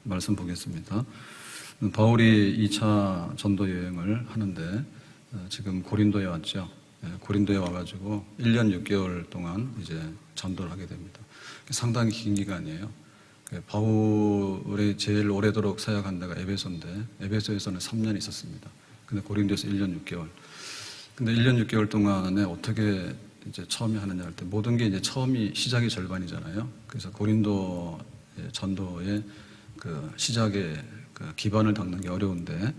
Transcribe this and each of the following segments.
말씀 보겠습니다. 바울이 2차 전도 여행을 하는데 지금 고린도에 왔죠. 고린도에 와가지고 1년 6개월 동안 이제 전도를 하게 됩니다. 상당히 긴 기간이에요. 바울이 제일 오래도록 사역한 데가 에베소인데 에베소에서는 3년 있었습니다. 근데 고린도에서 1년 6개월. 근데 1년 6개월 동안에 어떻게 이제 처음에 하느냐 할 때 모든 게 이제 처음이 시작이 절반이잖아요. 그래서 고린도 전도의 그 시작의 그 기반을 닦는 게 어려운데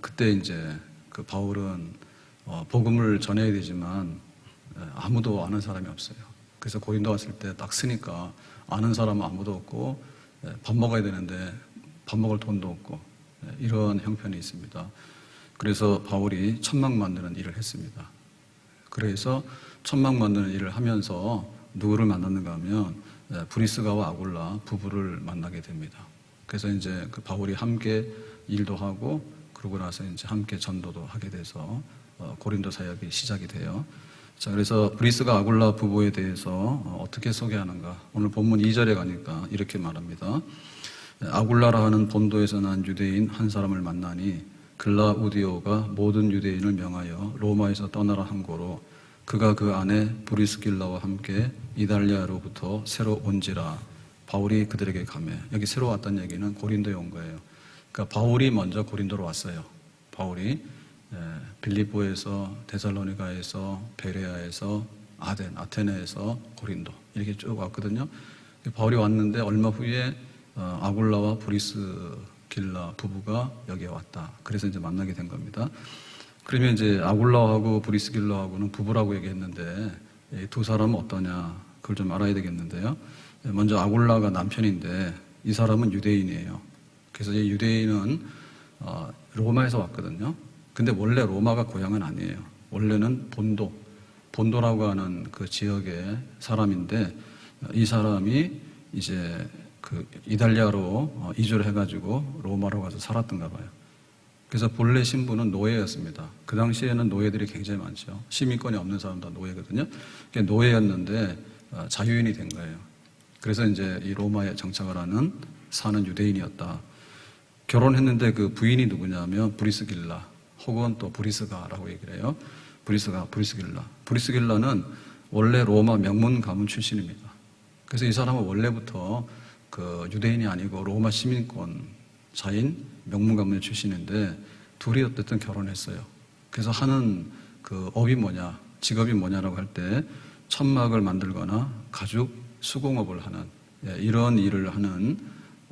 그때 이제 그 바울은 복음을 전해야 되지만 아무도 아는 사람이 없어요. 그래서 고린도 왔을 때 딱 쓰니까 아는 사람은 아무도 없고 밥 먹어야 되는데 밥 먹을 돈도 없고 이런 형편이 있습니다. 그래서 바울이 천막 만드는 일을 했습니다. 그래서 천막 만드는 일을 하면서 누구를 만났는가 하면 브리스가와 아굴라 부부를 만나게 됩니다. 그래서 이제 그 바울이 함께 일도 하고 그러고 나서 이제 함께 전도도 하게 돼서 고린도 사역이 시작이 돼요. 자, 그래서 브리스가 아굴라 부부에 대해서 어떻게 소개하는가? 오늘 본문 2절에 가니까 이렇게 말합니다. 아굴라라 하는 본도에서 난 유대인 한 사람을 만나니 글라우디오가 모든 유대인을 명하여 로마에서 떠나라 한 고로 그가 그 안에 브리스길라와 함께 이달리아로부터 새로 온지라. 바울이 그들에게 가매. 여기 새로 왔다는 얘기는 고린도에 온 거예요. 그러니까 바울이 먼저 고린도로 왔어요. 바울이 빌립보에서 데살로니가에서 베레아에서 아테네에서 고린도 이렇게 쭉 왔거든요. 바울이 왔는데 얼마 후에 아굴라와 브리스길라 부부가 여기에 왔다. 그래서 이제 만나게 된 겁니다. 그러면 이제 아굴라하고 브리스길라하고는 부부라고 얘기했는데 이 두 사람은 어떠냐? 그걸 좀 알아야 되겠는데요. 먼저 아굴라가 남편인데 이 사람은 유대인이에요. 그래서 이 유대인은 로마에서 왔거든요. 근데 원래 로마가 고향은 아니에요. 원래는 본도라고 하는 그 지역의 사람인데 이 사람이 이제 그 이달리아로 이주를 해가지고 로마로 가서 살았던가 봐요. 그래서 본래 신분은 노예였습니다. 그 당시에는 노예들이 굉장히 많죠. 시민권이 없는 사람도 노예거든요. 노예였는데 자유인이 된 거예요. 그래서 이제 이 로마에 정착을 사는 유대인이었다. 결혼했는데 그 부인이 누구냐면 브리스길라 혹은 또 브리스가라고 얘기를 해요. 브리스길라. 브리스길라는 원래 로마 명문 가문 출신입니다. 그래서 이 사람은 원래부터 그 유대인이 아니고 로마 시민권자인 명문 가문 출신인데 둘이 어쨌든 결혼했어요. 그래서 하는 그 업이 뭐냐, 직업이 뭐냐라고 할 때 천막을 만들거나 가죽 수공업을 하는 이런 일을 하는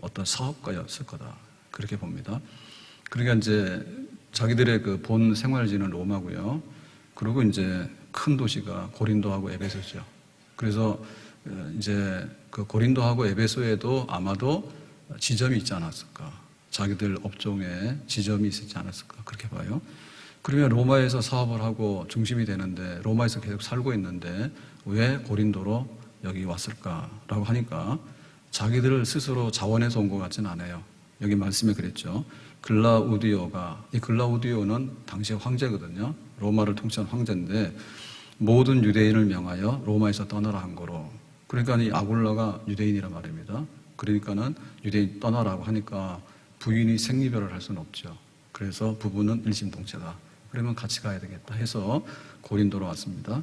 어떤 사업가였을 거다. 그렇게 봅니다. 그러니까 이제 자기들의 그 본 생활지는 로마고요. 그리고 이제 큰 도시가 고린도하고 에베소죠. 그래서 이제 그 고린도하고 에베소에도 아마도 지점이 있지 않았을까. 자기들 업종에 지점이 있지 않았을까. 그렇게 봐요. 그러면 로마에서 사업을 하고 중심이 되는데 로마에서 계속 살고 있는데 왜 고린도로 여기 왔을까라고 하니까 자기들을 스스로 자원해서 온 것 같지는 않아요. 여기 말씀에 그랬죠. 글라우디오가, 이 글라우디오는 당시의 황제거든요. 로마를 통치한 황제인데 모든 유대인을 명하여 로마에서 떠나라 한 거로. 그러니까 이 아굴라가 유대인이란 말입니다. 그러니까는 유대인 떠나라고 하니까 부인이 생리별을 할 수는 없죠. 그래서 부부는 일심동체다. 그러면 같이 가야 되겠다 해서 고린도로 왔습니다.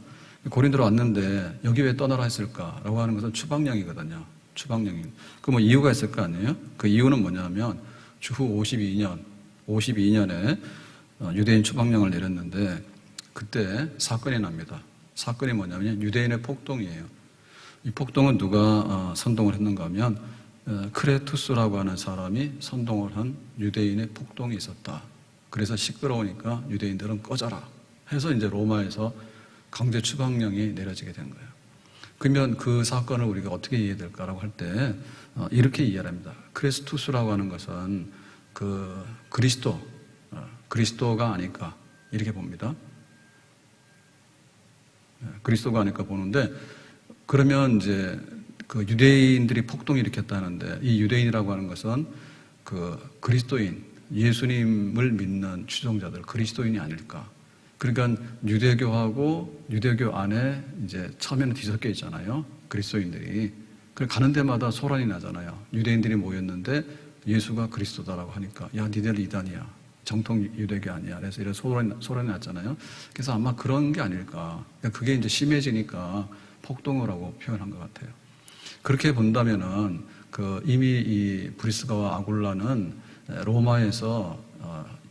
고린도로 왔는데 여기 왜 떠나라 했을까라고 하는 것은 추방령이거든요. 추방령이. 그 뭐 이유가 있을 거 아니에요? 그 이유는 뭐냐면 주후 52년에 유대인 추방령을 내렸는데 그때 사건이 납니다. 사건이 뭐냐면 유대인의 폭동이에요. 이 폭동은 누가 선동을 했는가 하면 크레투스라고 하는 사람이 선동을 한 유대인의 폭동이 있었다. 그래서 시끄러우니까 유대인들은 꺼져라 해서 이제 로마에서 강제 추방령이 내려지게 된 거예요. 그러면 그 사건을 우리가 어떻게 이해해야 될까라고 할 때 이렇게 이해를 합니다. 크레스투스라고 하는 것은 그 그리스도가 아닐까 이렇게 봅니다. 그리스도가 아닐까 보는데 그러면 이제 그 유대인들이 폭동을 일으켰다는데 이 유대인이라고 하는 것은 그 그리스도인, 예수님을 믿는 추종자들, 그리스도인이 아닐까. 그러니까 유대교하고 유대교 안에 이제 처음에는 뒤섞여 있잖아요. 그리스도인들이. 가는 데마다 소란이 나잖아요. 유대인들이 모였는데 예수가 그리스도다라고 하니까 야 니들 이단이야, 정통 유대교 아니야. 그래서 이런 소란이 났잖아요. 그래서 아마 그런 게 아닐까. 그러니까 그게 이제 심해지니까 폭동을 하고 표현한 것 같아요. 그렇게 본다면은 이미 이 브리스가와 아굴라는 로마에서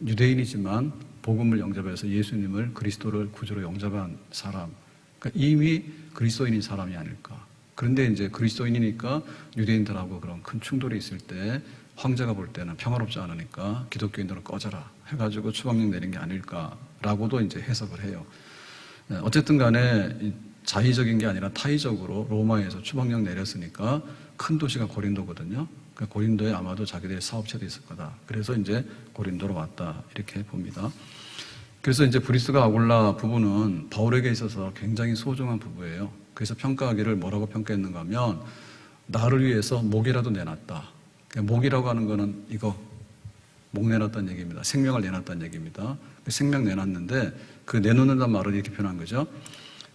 유대인이지만 복음을 영접해서 예수님을 그리스도를 구주로 영접한 사람, 그러니까 이미 그리스도인인 사람이 아닐까. 그런데 이제 그리스도인이니까 유대인들하고 그런 큰 충돌이 있을 때 황제가 볼 때는 평화롭지 않으니까 기독교인들은 꺼져라 해가지고 추방령 내린 게 아닐까라고도 이제 해석을 해요. 어쨌든 간에 자의적인 게 아니라 타의적으로 로마에서 추방령 내렸으니까 큰 도시가 고린도거든요. 그러니까 고린도에 아마도 자기들의 사업체도 있을 거다. 그래서 이제 고린도로 왔다 이렇게 봅니다. 그래서 이제 브리스가 아굴라 부부는 바울에게 있어서 굉장히 소중한 부부예요. 그래서 평가하기를 뭐라고 평가했는가 하면 나를 위해서 목이라도 내놨다. 목이라고 하는 거는 이거 목 내놨다는 얘기입니다. 생명을 내놨다는 얘기입니다. 생명 내놨는데 그 내놓는다는 말을 이렇게 표현한 거죠.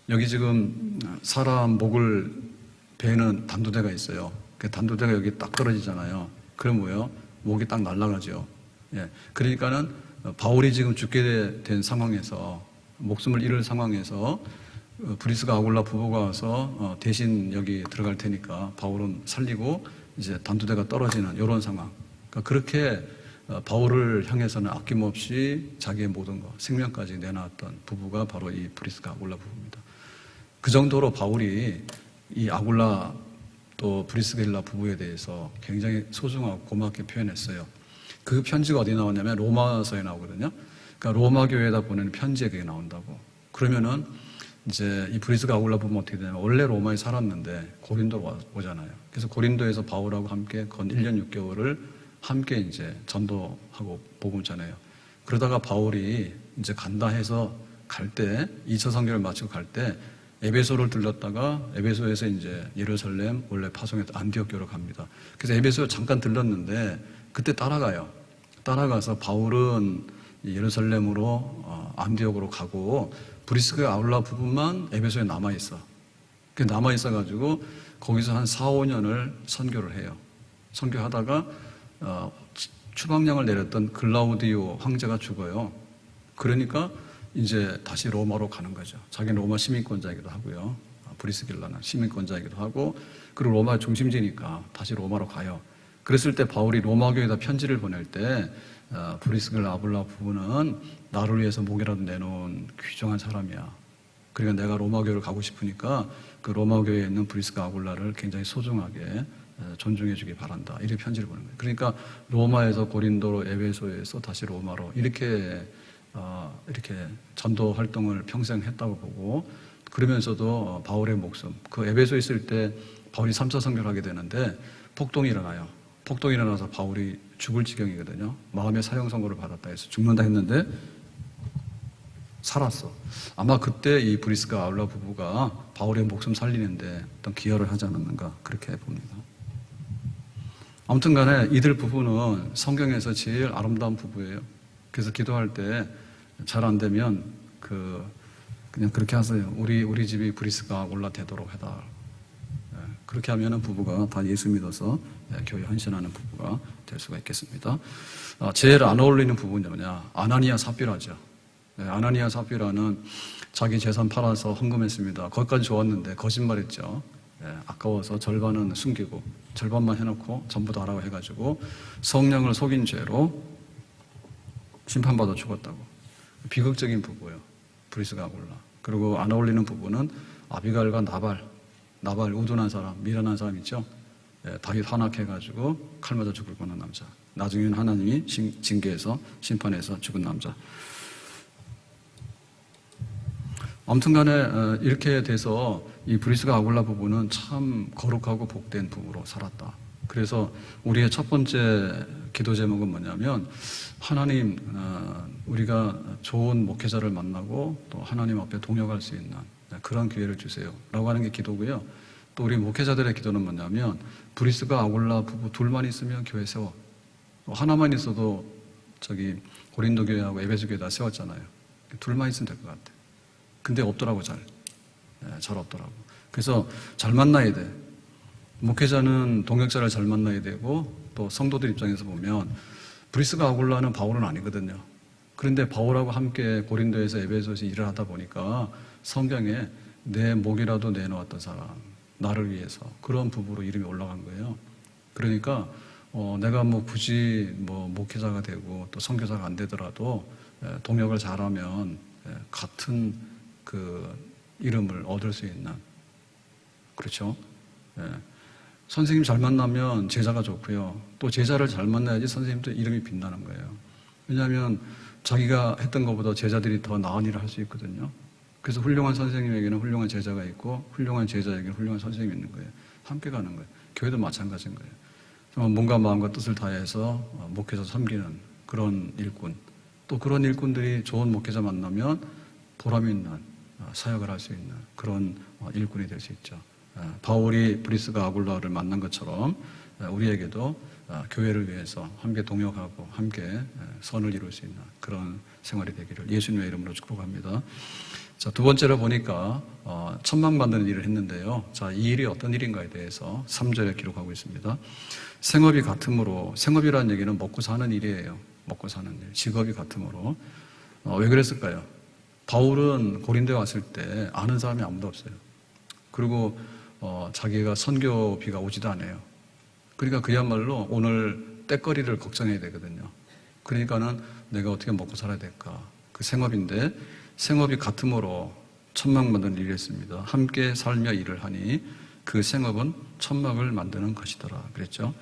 여기 지금 사람 목을 베는 단두대가 있어요. 그 단두대가 여기 딱 떨어지잖아요. 그럼 뭐예요? 목이 딱 날아가죠. 예. 그러니까는 바울이 지금 죽게 된 상황에서 목숨을 잃을 상황에서 브리스가 아굴라 부부가 와서 대신 여기 들어갈 테니까 바울은 살리고 이제 단두대가 떨어지는 이런 상황. 그러니까 그렇게 바울을 향해서는 아낌없이 자기의 모든 것, 생명까지 내놨던 부부가 바로 이 브리스가 아굴라 부부입니다. 그 정도로 바울이 이 아굴라 또 브리스길라 부부에 대해서 굉장히 소중하고 고맙게 표현했어요. 그 편지가 어디 나오냐면 로마서에 나오거든요. 그러니까 로마 교회에다 보내는 편지에 그게 나온다고. 그러면은 이제 이 브리스가 아굴라 부부는 어떻게 되냐면 원래 로마에 살았는데 고린도로 오잖아요. 그래서 고린도에서 바울하고 함께 건 1년 6개월을 함께 이제 전도하고 복음 전해요. 그러다가 바울이 이제 간다 해서 갈 때 2차 선교를 마치고 갈 때 에베소를 들렀다가 에베소에서 이제 예루살렘 원래 파송했던 안디옥교로 갑니다. 그래서 에베소에 잠깐 들렀는데 그때 따라가요. 따라가서 바울은 예루살렘으로 안디옥으로 가고 브리스가 아굴라 부부만 에베소에 남아있어. 그 남아있어가지고 거기서 한 4, 5년을 선교를 해요. 선교하다가 추방령을 내렸던 글라우디오 황제가 죽어요. 그러니까 이제 다시 로마로 가는 거죠. 자기는 로마 시민권자이기도 하고요. 브리스길라는 시민권자이기도 하고, 그리고 로마 중심지니까 다시 로마로 가요. 그랬을 때 바울이 로마 교회에다 편지를 보낼 때 브리스길라 아굴라 부부는 나를 위해서 목이라도 내놓은 귀중한 사람이야. 그러니까 내가 로마 교회를 가고 싶으니까 그 로마 교회에 있는 브리스가 아굴라를 굉장히 소중하게 존중해 주기 바란다. 이렇게 편지를 보낸 거예요. 그러니까 로마에서 고린도로 에베소에서 다시 로마로 이렇게 전도 활동을 평생 했다고 보고, 그러면서도 바울의 목숨, 그 에베소에 있을 때 바울이 3차 선교를 하게 되는데 폭동이 일어나요. 폭동이 일어나서 바울이 죽을 지경이거든요. 마음의 사형 선고를 받았다 해서 죽는다 했는데 살았어. 아마 그때 이 브리스가 아굴라 부부가 바울의 목숨 살리는데 어떤 기여를 하지 않았는가 그렇게 봅니다. 아무튼 간에 이들 부부는 성경에서 제일 아름다운 부부예요. 그래서 기도할 때 잘 안 되면 그냥 그렇게 하세요. 우리 집이 브리스가 아굴라 되도록 해다. 그렇게 하면은 부부가 다 예수 믿어서 교회 헌신하는 부부가 될 수가 있겠습니다. 제일 안 어울리는 부부는 뭐냐? 아나니아 삽비라죠. 아나니아 삽비라는 자기 재산 팔아서 헌금했습니다. 거기까지 좋았는데 거짓말했죠. 아까워서 절반은 숨기고 절반만 해놓고 전부 다 하라고 해가지고 성령을 속인 죄로 심판받아 죽었다고. 비극적인 부부예요. 브리스가 아굴라. 그리고 안 어울리는 부부는 아비갈과 나발 우둔한 사람, 미련한 사람 있죠. 다윗 환악해가지고 칼 맞아 죽을 뻔한 남자. 나중에는 하나님이 징계해서 심판해서 죽은 남자. 아무튼 간에 이렇게 돼서 이 브리스가 아굴라 부부는 참 거룩하고 복된 부부로 살았다. 그래서 우리의 첫 번째 기도 제목은 뭐냐면 하나님, 우리가 좋은 목회자를 만나고 또 하나님 앞에 동역할 수 있는 그런 기회를 주세요 라고 하는 게 기도고요. 또 우리 목회자들의 기도는 뭐냐면 브리스가 아굴라 부부 둘만 있으면 교회 세워. 하나만 있어도 저기 고린도 교회하고 에베소 교회 다 세웠잖아요. 둘만 있으면 될 것 같아. 근데 없더라고 잘 없더라고. 그래서 잘 만나야 돼. 목회자는 동역자를 잘 만나야 되고 또 성도들 입장에서 보면 브리스가 아굴라는 바울은 아니거든요. 그런데 바울하고 함께 고린도에서 에베소에서 일을 하다 보니까 성경에 내 목이라도 내놓았던 사람, 나를 위해서 그런 부부로 이름이 올라간 거예요. 그러니까 내가 뭐 굳이 뭐 목회자가 되고 또 선교사가 안 되더라도 동역을 잘하면 같은 그 이름을 얻을 수 있는, 그렇죠? 선생님 잘 만나면 제자가 좋고요. 또 제자를 잘 만나야지 선생님도 이름이 빛나는 거예요. 왜냐하면 자기가 했던 것보다 제자들이 더 나은 일을 할 수 있거든요. 그래서 훌륭한 선생님에게는 훌륭한 제자가 있고 훌륭한 제자에게는 훌륭한 선생님이 있는 거예요. 함께 가는 거예요. 교회도 마찬가지인 거예요. 몸과 마음과 뜻을 다해서 목회자 섬기는 그런 일꾼, 또 그런 일꾼들이 좋은 목회자 만나면 보람 있는 사역을 할 수 있는 그런 일꾼이 될 수 있죠. 바울이 브리스가 아굴라를 만난 것처럼 우리에게도 교회를 위해서 함께 동역하고 함께 선을 이룰 수 있는 그런 생활이 되기를 예수님의 이름으로 축복합니다. 자, 두 번째로 보니까 천막 만드는 일을 했는데요. 자, 이 일이 어떤 일인가에 대해서 3절에 기록하고 있습니다. 생업이 같으므로, 생업이라는 얘기는 먹고 사는 일이에요. 먹고 사는 일, 직업이 같으므로. 왜 그랬을까요? 바울은 고린도에 왔을 때 아는 사람이 아무도 없어요. 그리고 자기가 선교비가 오지도 않아요. 그러니까 그야말로 오늘 때거리를 걱정해야 되거든요. 그러니까는 내가 어떻게 먹고 살아야 될까? 그 생업인데 생업이 같으므로 천막 만드는 일을 했습니다. 함께 살며 일을 하니 그 생업은 천막을 만드는 것이더라. 그랬죠.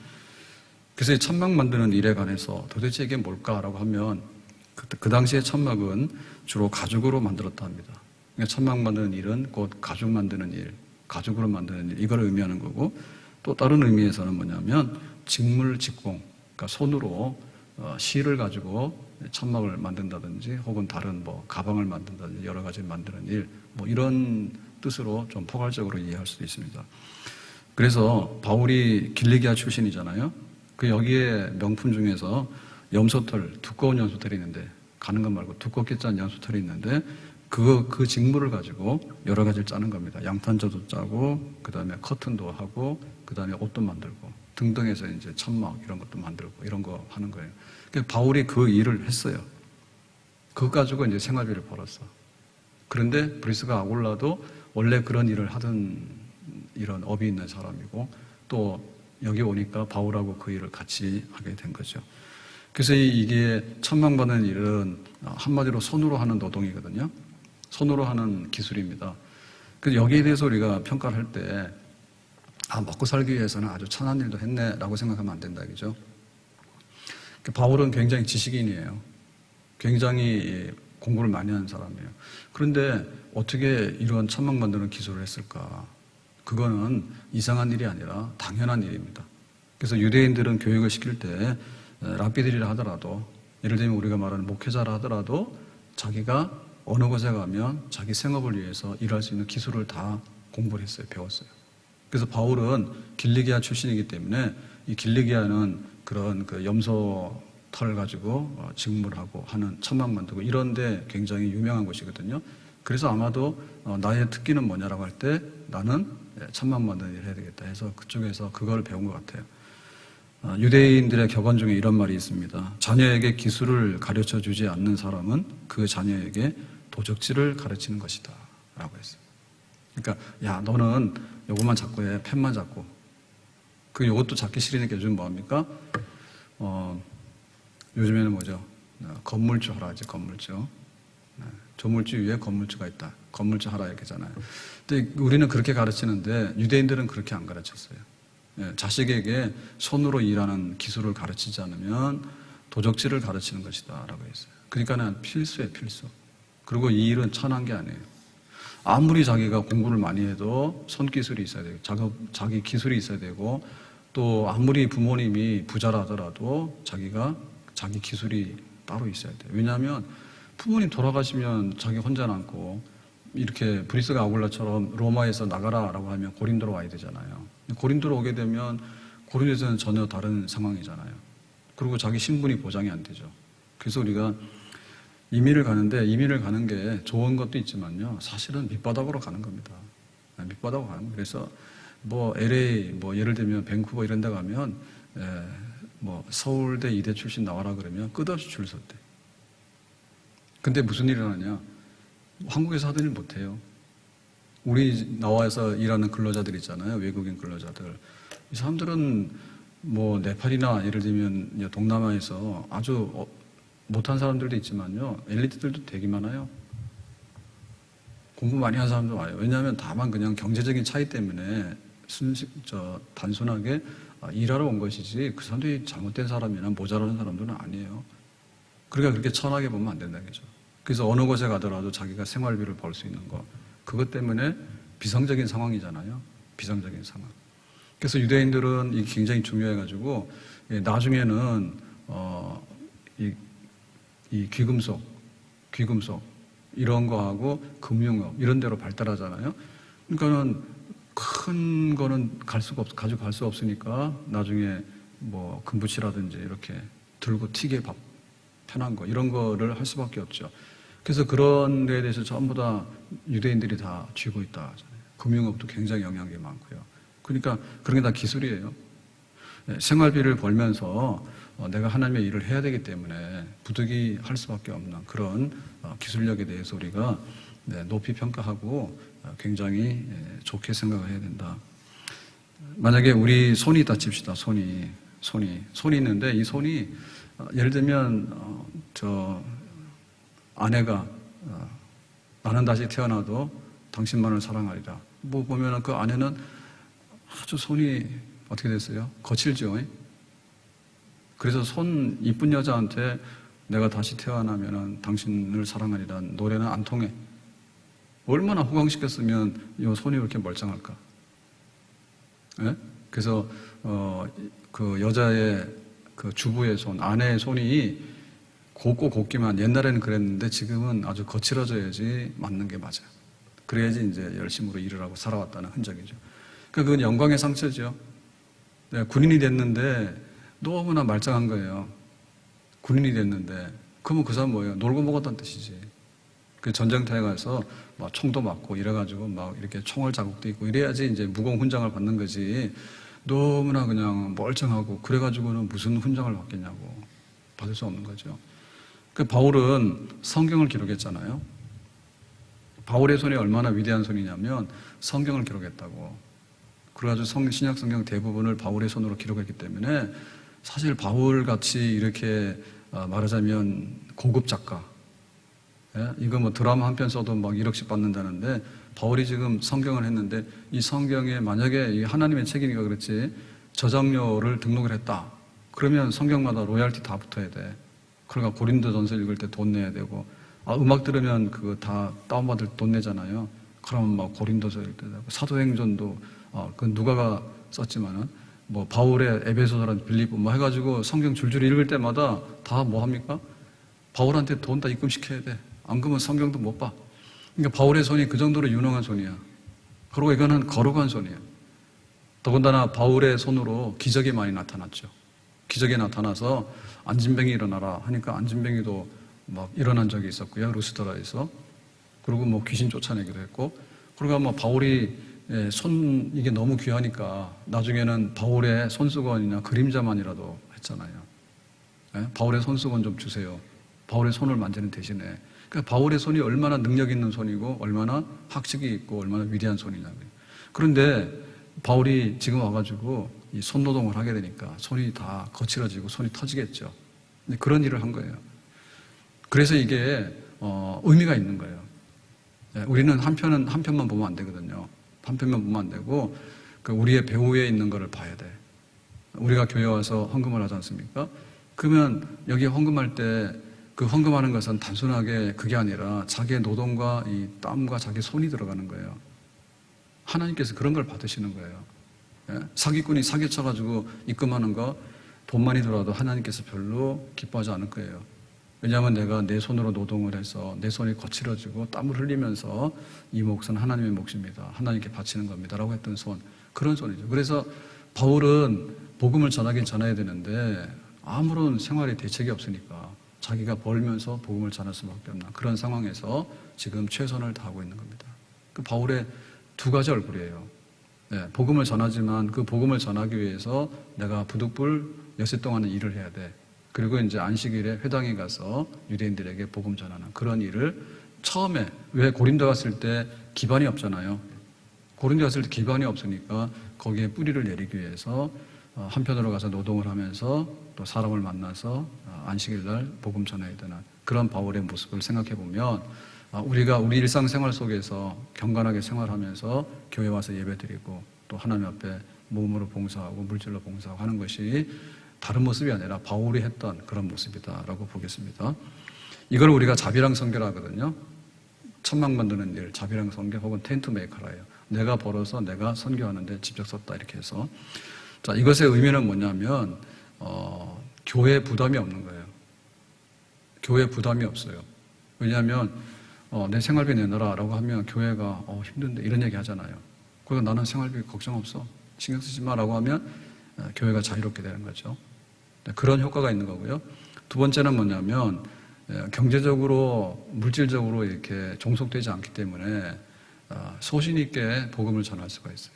그래서 이 천막 만드는 일에 관해서 도대체 이게 뭘까라고 하면 그 당시에 천막은 주로 가죽으로 만들었다 합니다. 그러니까 천막 만드는 일은 곧 가죽 만드는 일, 가죽으로 만드는 일, 이걸 의미하는 거고, 또 다른 의미에서는 뭐냐면 직물 직공, 그러니까 손으로 실을 가지고 천막을 만든다든지 혹은 다른 뭐 가방을 만든다든지 여러 가지 만드는 일, 뭐 이런 뜻으로 좀 포괄적으로 이해할 수도 있습니다. 그래서 바울이 길리기아 출신이잖아요. 그 여기에 명품 중에서 염소털, 두꺼운 염소털이 있는데, 가는 것 말고 두껍게 짠 염소털이 있는데 그 직물을 가지고 여러 가지를 짜는 겁니다. 양탄자도 짜고, 그 다음에 커튼도 하고, 그 다음에 옷도 만들고, 등등해서 이제 천막 이런 것도 만들고, 이런 거 하는 거예요. 그러니까 바울이 그 일을 했어요. 그거 가지고 이제 생활비를 벌었어. 그런데 브리스가 아굴라도 원래 그런 일을 하던 이런 업이 있는 사람이고, 또 여기 오니까 바울하고 그 일을 같이 하게 된 거죠. 그래서 이게 천막 받는 일은 한마디로 손으로 하는 노동이거든요. 손으로 하는 기술입니다. 그래서 여기에 대해서 우리가 평가를 할 때, 먹고 살기 위해서는 아주 천한 일도 했네라고 생각하면 안 된다, 그죠? 바울은 굉장히 지식인이에요. 굉장히 공부를 많이 하는 사람이에요. 그런데 어떻게 이런 천막 만드는 기술을 했을까? 그거는 이상한 일이 아니라 당연한 일입니다. 그래서 유대인들은 교육을 시킬 때 랍비들이라 하더라도, 예를 들면 우리가 말하는 목회자라 하더라도 자기가 어느 곳에 가면 자기 생업을 위해서 일할 수 있는 기술을 다 공부를 했어요. 배웠어요. 그래서 바울은 길리기아 출신이기 때문에 이 길리기아는 그런 그 염소 털 가지고 직물하고 하는 천막 만들고 이런데 굉장히 유명한 곳이거든요. 그래서 아마도 나의 특기는 뭐냐라고 할 때 나는 천막 만드는 일을 해야 되겠다 해서 그쪽에서 그걸 배운 것 같아요. 유대인들의 격언 중에 이런 말이 있습니다. 자녀에게 기술을 가르쳐 주지 않는 사람은 그 자녀에게 도적질을 가르치는 것이다 라고 했어요. 그러니까 야 너는 요것만 잡고 해, 펜만 잡고. 그 요것도 잡기 싫으니까 요즘 뭐합니까? 요즘에는 뭐죠? 건물주 하라 하지, 건물주. 조물주 위에 건물주가 있다. 건물주 하라 이렇게 하잖아요. 근데 우리는 그렇게 가르치는데 유대인들은 그렇게 안 가르쳤어요. 자식에게 손으로 일하는 기술을 가르치지 않으면 도적질을 가르치는 것이다 라고 했어요. 그러니까는 필수예요, 필수. 그리고 이 일은 천한 게 아니에요. 아무리 자기가 공부를 많이 해도 손기술이 있어야 되고, 자기 기술이 있어야 되고, 또 아무리 부모님이 부자라 하더라도 자기 기술이 따로 있어야 돼요. 왜냐하면 부모님 돌아가시면 자기 혼자 남고, 이렇게 브리스가 아굴라처럼 로마에서 나가라라고 하면 고린도로 와야 되잖아요. 고린도로 오게 되면 고린도에서는 전혀 다른 상황이잖아요. 그리고 자기 신분이 보장이 안 되죠. 그래서 우리가 이민을 가는 게 좋은 것도 있지만요. 사실은 밑바닥으로 가는 겁니다. 밑바닥으로 가는 거예요. 그래서 뭐 LA, 뭐 예를 들면 밴쿠버 이런 데 가면 뭐 서울대 이대 출신 나와라 그러면 끝없이 줄 섰대. 근데 무슨 일이 일어나냐? 한국에서 하던 일 못해요. 우리 나와서 일하는 근로자들 있잖아요. 외국인 근로자들. 이 사람들은 뭐 네팔이나 예를 들면 동남아에서 아주 못한 사람들도 있지만요. 엘리트들도 되게 많아요. 공부 많이 한 사람도 와요. 왜냐하면 다만 그냥 경제적인 차이 때문에 단순하게 일하러 온 것이지 그 사람들이 잘못된 사람이나 모자라는 사람들은 아니에요. 그러니까 그렇게 천하게 보면 안 된다는 거죠. 그래서 어느 곳에 가더라도 자기가 생활비를 벌 수 있는 거. 그것 때문에 비상적인 상황이잖아요. 비상적인 상황. 그래서 유대인들은 이게 굉장히 중요해가지고 나중에는 이 귀금속 이런 거하고 금융업 이런 데로 발달하잖아요. 그러니까는 큰 거는 가지고 갈 수 없으니까 나중에 뭐 금붙이라든지 이렇게 들고 튀게 편한 거 이런 거를 할 수밖에 없죠. 그래서 그런 데에 대해서 전부 다 유대인들이 다 쥐고 있다 하잖아요. 금융업도 굉장히 영향이 많고요. 그러니까 그런 게 다 기술이에요. 생활비를 벌면서 내가 하나님의 일을 해야 되기 때문에 부득이 할 수밖에 없는 그런 기술력에 대해서 우리가 높이 평가하고 굉장히 좋게 생각을 해야 된다. 만약에 우리 손이 있다 칩시다. 손이 있는데 이 손이 예를 들면 아내가 나는 다시 태어나도 당신만을 사랑하리라. 뭐 보면은 그 아내는 아주 손이 어떻게 됐어요? 거칠죠. 그래서 이쁜 여자한테 내가 다시 태어나면은 당신을 사랑하리란 노래는 안 통해. 얼마나 호강시켰으면 이 손이 그렇게 멀쩡할까? 예? 그래서 그 여자의 그 주부의 손, 아내의 손이 곱고 곱기만 옛날에는 그랬는데 지금은 아주 거칠어져야지 맞는 게 맞아요. 그래야지 이제 열심으로 일을 하고 살아왔다는 흔적이죠. 그러니까 그건 영광의 상처죠. 네, 군인이 됐는데 너무나 말짱한 거예요. 군인이 됐는데 그러면 그 사람 뭐예요? 놀고 먹었다는 뜻이지. 그 전쟁터에 가서 막 총도 맞고 이래가지고 막 이렇게 총알 자국도 있고 이래야지 이제 무공 훈장을 받는 거지. 너무나 그냥 멀쩡하고 그래가지고는 무슨 훈장을 받겠냐고. 받을 수 없는 거죠. 그 바울은 성경을 기록했잖아요. 바울의 손이 얼마나 위대한 손이냐면 성경을 기록했다고. 그래가지고 신약 성경 대부분을 바울의 손으로 기록했기 때문에 사실 바울같이 이렇게 말하자면 고급 작가, 이거 뭐 드라마 한 편 써도 막 1억씩 받는다는데 바울이 지금 성경을 했는데 이 성경에 만약에 하나님의 책임이가 그렇지 저작료를 등록을 했다. 그러면 성경마다 로얄티 다 붙어야 돼. 그러니까 고린도전서 읽을 때 돈 내야 되고 음악 들으면 그거 다 다운받을 돈 내잖아요. 그러면 막 고린도서 읽을 때 되고 사도행전도 그 누가가 썼지만은 뭐 바울의 에베소서랑 빌립보 뭐 해가지고 성경 줄줄이 읽을 때마다 다 뭐 합니까? 바울한테 돈 다 입금시켜야 돼. 안 그러면 성경도 못 봐. 그러니까 바울의 손이 그 정도로 유능한 손이야. 그리고 이거는 거룩한 손이에요. 더군다나 바울의 손으로 기적이 많이 나타났죠. 기적이 나타나서 안진뱅이 일어나라 하니까 안진뱅이도 막 일어난 적이 있었고요. 루스드라에서. 그리고 뭐 귀신 쫓아내기도 했고. 그러니까 뭐 바울이 이게 너무 귀하니까 나중에는 바울의 손수건이나 그림자만이라도 했잖아요. 바울의 손수건 좀 주세요. 바울의 손을 만지는 대신에. 그러니까 바울의 손이 얼마나 능력 있는 손이고 얼마나 학식이 있고 얼마나 위대한 손이냐고요. 그런데 바울이 지금 와가지고 이 손노동을 하게 되니까 손이 다 거칠어지고 손이 터지겠죠. 그런 일을 한 거예요. 그래서 이게 의미가 있는 거예요. 우리는 한 편만 보면 안 되거든요. 한 편만 보면 안 되고 우리의 배후에 있는 거를 봐야 돼. 우리가 교회 와서 헌금을 하지 않습니까? 그러면 여기 헌금할 때 그 헌금하는 것은 단순하게 그게 아니라 자기의 노동과 이 땀과 자기 손이 들어가는 거예요. 하나님께서 그런 걸 받으시는 거예요. 사기꾼이 사기쳐가지고 입금하는 거 돈 많이 들어와도 하나님께서 별로 기뻐하지 않을 거예요. 왜냐하면 내가 내 손으로 노동을 해서 내 손이 거칠어지고 땀을 흘리면서 이 몫은 하나님의 몫입니다. 하나님께 바치는 겁니다. 라고 했던 손. 그런 손이죠. 그래서 바울은 복음을 전해야 되는데 아무런 생활에 대책이 없으니까 자기가 벌면서 복음을 전할 수밖에 없는 그런 상황에서 지금 최선을 다하고 있는 겁니다. 그 바울의 두 가지 얼굴이에요. 복음을 전하지만 그 복음을 전하기 위해서 내가 부득불 엿새 동안은 일을 해야 돼. 그리고 이제 안식일에 회당에 가서 유대인들에게 복음 전하는 그런 일을 처음에, 왜 고린도 갔을 때 기반이 없잖아요. 고린도 갔을 때 기반이 없으니까 거기에 뿌리를 내리기 위해서 한편으로 가서 노동을 하면서 또 사람을 만나서 안식일 날 복음 전해야 되는 그런 바울의 모습을 생각해 보면 우리가 우리 일상생활 속에서 경건하게 생활하면서 교회 와서 예배드리고 또 하나님 앞에 몸으로 봉사하고 물질로 봉사하고 하는 것이 다른 모습이 아니라 바울이 했던 그런 모습이다라고 보겠습니다. 이걸 우리가 자비랑 선교라 하거든요. 천막 만드는 일, 자비랑 선교 혹은 텐트 메이커라 해요. 내가 벌어서 내가 선교하는데 직접 썼다 이렇게 해서. 자, 이것의 의미는 뭐냐면 교회에 부담이 없는 거예요. 교회에 부담이 없어요. 왜냐하면 내 생활비 내놔라 라고 하면 교회가 힘든데 이런 얘기 하잖아요. 그러니까 나는 생활비 걱정 없어, 신경 쓰지 마 라고 하면 교회가 자유롭게 되는 거죠. 그런 효과가 있는 거고요. 두 번째는 뭐냐면 경제적으로 물질적으로 이렇게 종속되지 않기 때문에 소신 있게 복음을 전할 수가 있어요.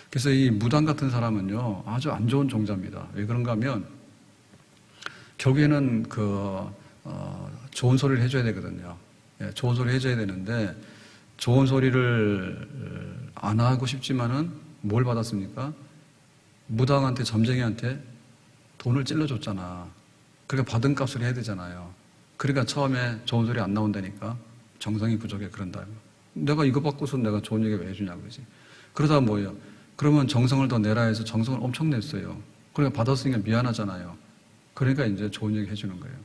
그래서 이 무당 같은 사람은요 아주 안 좋은 종자입니다. 왜 그런가 하면 결국에는 좋은 소리를 해줘야 되거든요. 좋은 소리 해줘야 되는데 좋은 소리를 안 하고 싶지만은 뭘 받았습니까? 무당한테, 점쟁이한테 돈을 찔러줬잖아. 그러니까 받은 값을 해야 되잖아요. 그러니까 처음에 좋은 소리 안 나온다니까 정성이 부족해 그런다. 내가 이거 받고서 내가 좋은 얘기 왜 해주냐 그러지. 그러다 뭐예요? 그러면 정성을 더 내라 해서 정성을 엄청 냈어요. 그러니까 받았으니까 미안하잖아요. 그러니까 이제 좋은 얘기 해주는 거예요.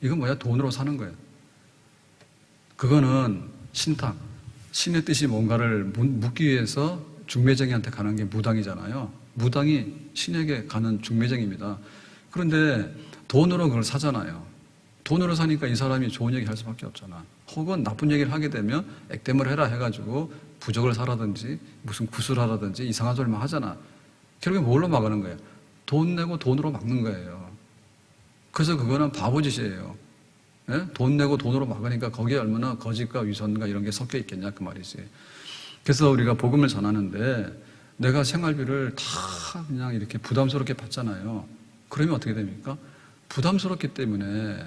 이건 뭐야? 돈으로 사는 거예요. 그거는 신탁, 신의 뜻이 뭔가를 묻기 위해서 중매쟁이한테 가는 게 무당이잖아요. 무당이 신에게 가는 중매쟁입니다. 그런데 돈으로 그걸 사잖아요. 돈으로 사니까 이 사람이 좋은 얘기 할 수밖에 없잖아. 혹은 나쁜 얘기를 하게 되면 액땜을 해라 해가지고 부적을 사라든지 무슨 구슬하라든지 이상한 소리만 하잖아. 결국에 뭘로 막는 거예요? 돈 내고 돈으로 막는 거예요. 그래서 그거는 바보짓이에요. 예? 돈 내고 돈으로 막으니까 거기에 얼마나 거짓과 위선과 이런 게 섞여 있겠냐 그 말이지. 그래서 우리가 복음을 전하는데 내가 생활비를 다 그냥 이렇게 부담스럽게 받잖아요. 그러면 어떻게 됩니까? 부담스럽기 때문에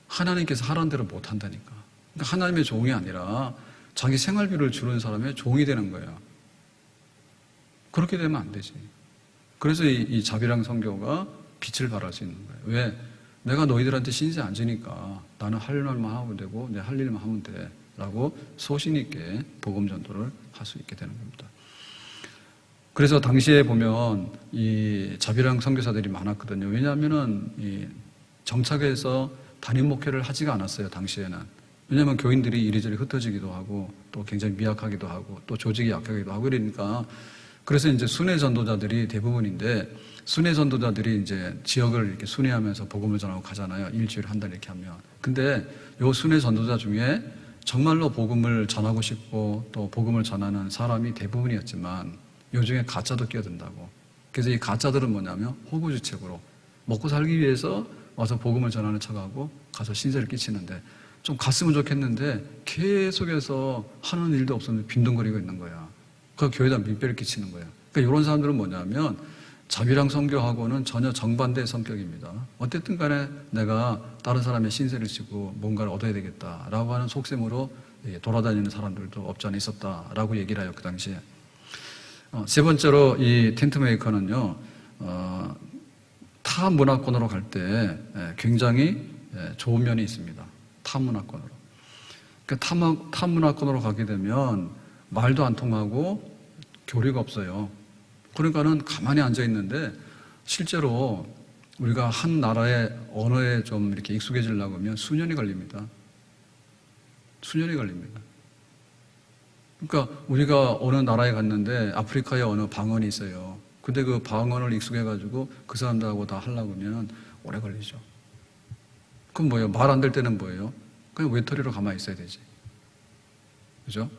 하나님께서 하라는 대로 못 한다니까. 그러니까 하나님의 종이 아니라 자기 생활비를 주는 사람의 종이 되는 거예요. 그렇게 되면 안 되지. 그래서 이 자비랑 선교가 빛을 발할 수 있는 거예요. 왜? 내가 너희들한테 신세 안 지니까 나는 할 일만 하면 되고 내 할 일만 하면 돼 라고 소신 있게 복음 전도를 할 수 있게 되는 겁니다. 그래서 당시에 보면 이 자비랑 선교사들이 많았거든요. 왜냐하면은 이 정착해서 단임 목회를 하지가 않았어요. 당시에는. 왜냐하면 교인들이 이리저리 흩어지기도 하고 또 굉장히 미약하기도 하고 또 조직이 약하기도 하고 이러니까 그래서 이제 순회 전도자들이 대부분인데 순회 전도자들이 이제 지역을 이렇게 순회하면서 복음을 전하고 가잖아요. 일주일에 한 달 이렇게 하면. 근데 요 순회 전도자 중에 정말로 복음을 전하고 싶고 또 복음을 전하는 사람이 대부분이었지만 요즘에 가짜도 끼어든다고. 그래서 이 가짜들은 뭐냐면 호구주책으로 먹고 살기 위해서 와서 복음을 전하는 척하고 가서 신세를 끼치는데 좀 갔으면 좋겠는데 계속해서 하는 일도 없었는데 빈둥거리고 있는 거야. 그 교회에다 민폐를 끼치는 거야. 그러니까 이런 사람들은 뭐냐면 자비랑 선교하고는 전혀 정반대의 성격입니다. 어쨌든 간에 내가 다른 사람의 신세를 지고 뭔가를 얻어야 되겠다라고 하는 속셈으로 돌아다니는 사람들도 없지 않아 있었다라고 얘기를 해요. 그 당시에. 세 번째로 이 텐트 메이커는요, 타 문화권으로 갈 때 굉장히 좋은 면이 있습니다. 타 문화권으로. 그러니까 타 문화권으로 가게 되면 말도 안 통하고 교류가 없어요. 그러니까는 가만히 앉아 있는데 실제로 우리가 한 나라의 언어에 좀 이렇게 익숙해지려고 하면 수년이 걸립니다. 수년이 걸립니다. 그러니까 우리가 어느 나라에 갔는데 아프리카에 어느 방언이 있어요. 근데 그 방언을 익숙해가지고 그 사람들하고 다 하려고 하면 오래 걸리죠. 그럼 뭐예요? 말 안 될 때는 뭐예요? 그냥 외톨이로 가만히 있어야 되지. 그죠?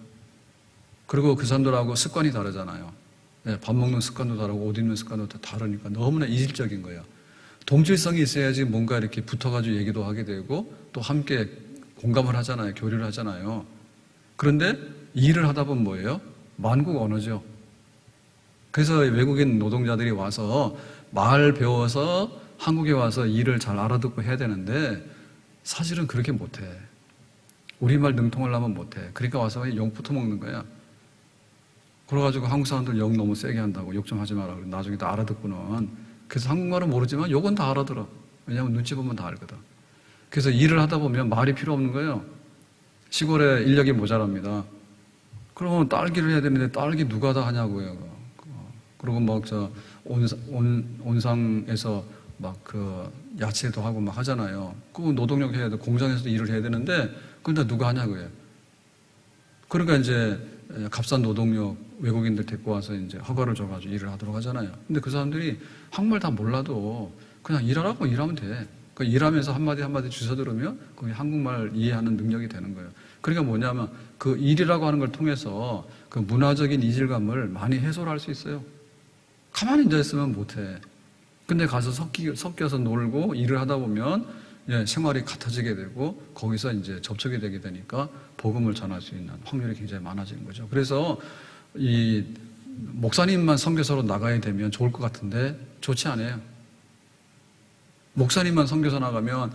그리고 그 사람들하고 습관이 다르잖아요. 네, 밥 먹는 습관도 다르고 옷 입는 습관도 다 다르니까 너무나 이질적인 거예요. 동질성이 있어야지 뭔가 이렇게 붙어가지고 얘기도 하게 되고 또 함께 공감을 하잖아요. 교류를 하잖아요. 그런데 일을 하다 보면 뭐예요? 만국 언어죠. 그래서 외국인 노동자들이 와서 말 배워서 한국에 와서 일을 잘 알아듣고 해야 되는데 사실은 그렇게 못해. 우리말 능통하려면 못해. 그러니까 와서 욕 붙어먹는 거야. 그래가지고 한국 사람들 욕 너무 세게 한다고 욕 좀 하지 마라. 나중에 다 알아듣고는. 그래서 한국말은 모르지만 욕은 다 알아들어. 왜냐하면 눈치 보면 다 알거든. 그래서 일을 하다 보면 말이 필요 없는 거예요. 시골에 인력이 모자랍니다. 그러면 딸기를 해야 되는데 딸기 누가 다 하냐고요. 그리고 막 온상에서 막 그 야채도 하고 막 하잖아요. 그 노동력 해야 돼. 공장에서도 일을 해야 되는데 그걸 다 누가 하냐고요. 그러니까 이제 값싼 노동력 외국인들 데리고 와서 이제 허가를 줘가지고 일을 하도록 하잖아요. 근데 그 사람들이 한국말 다 몰라도 그냥 일하라고 일하면 돼. 그 일하면서 한마디 한마디 주워 들으면 그게 한국말 이해하는 능력이 되는 거예요. 그러니까 뭐냐면 그 일이라고 하는 걸 통해서 그 문화적인 이질감을 많이 해소를 할 수 있어요. 가만히 앉아 있으면 못해. 근데 가서 섞여서 놀고 일을 하다 보면 생활이 같아지게 되고 거기서 이제 접촉이 되게 되니까 복음을 전할 수 있는 확률이 굉장히 많아지는 거죠. 그래서 이 목사님만 선교사로 나가야 되면 좋을 것 같은데 좋지 않아요. 목사님만 선교사 나가면